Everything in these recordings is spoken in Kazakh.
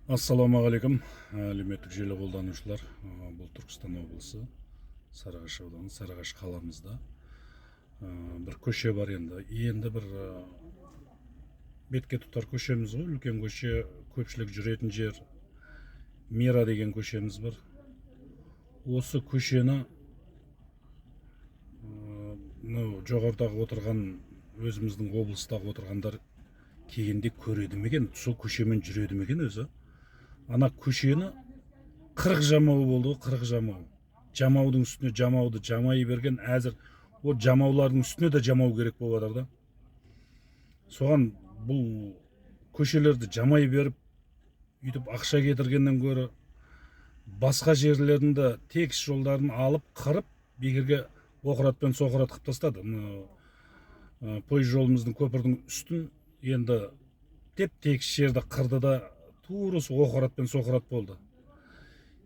Ассаламағалейкум, әлеуметтік желі қолданушылар. Бұл Түркістан облысы, Сарыағаш ауданы, Сарыағаш қаламызда бір көше бар енді. Енді бір бетке тұтар көшеміз ғой, үлкен көше, көпшілік жүретін жер. Мира деген көшеміз бар. Осы көшені жоғарыдағы отырған, өзіміздің облыстағы отырғандар келгенде көреді ме екен, сол көшемен жүреді ме екен өзі. Ана көшені 40 жамау болды, 40 жамау. Жамаудың үстіне жамауды жамай берген, әзір о жамаулардың үстіне де жамау керек болып жатыр да. Соған бұл көшелерді жамай беріп, үйтіп ақша кетіргеннен гөрі басқа жерлерінде текіс жолдарын алып, қырып, бекерге оқыратпен соқырат қып тастады. Пойыз жолымыздың, көпірдің үстін енді теп-текіс жерді қырды да, турысы оқыратпен соқырат болды.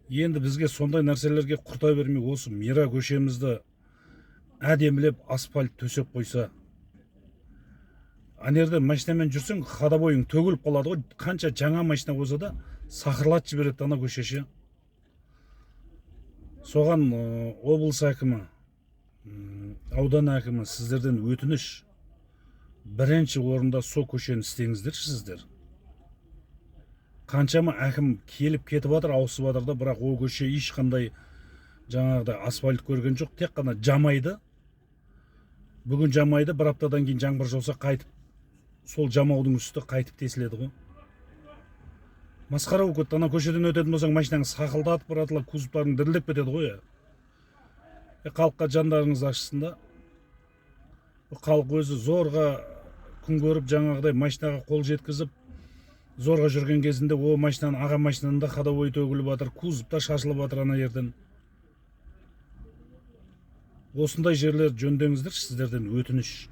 Енді бізге сондай нәрселерге құрта бермей, осы Мира көшемізді әдемілеп асфальт төсеп қойса, анерде машинамен жүрсең, ходовойың төгіліп қалады ғой, қанша жаңа машина болса да сақырлатып жібереді ана көшеше. Соған облыс әкімі, аудан әкімі сіздерден өтініш, бірінші орында со көшені істеңіздерші сіздер. Қаншама әкім келіп кетіп жатыр, ауысып жатыр да, бірақ ол көше ешқандай жаңағыдай асфальт көрген жоқ, тек қана жамайды. Бүгін жамайды, бір аптадан кейін жаңбыр жауса қайтып, сол жамаудың үсті қайтып тесіледі ғой. Масқара болып кетті. Ана көшеден өтетін болсаң, машинаң сақылдатып баратыла, кузовтарың дірілдеп кетеді ғой. Халыққа жандарыңыз ашсын да. Халық өзі зорға күн көріп, жаңағыдай машинаға қол жеткізіп, зорға жүрген кезінде о машинаның, аға машинаның да ходовой төгіліп жатыр, кузов та шашылып жатыр ана жерден. Осындай жерлер жөндеңіздер, сіздерден өтініш.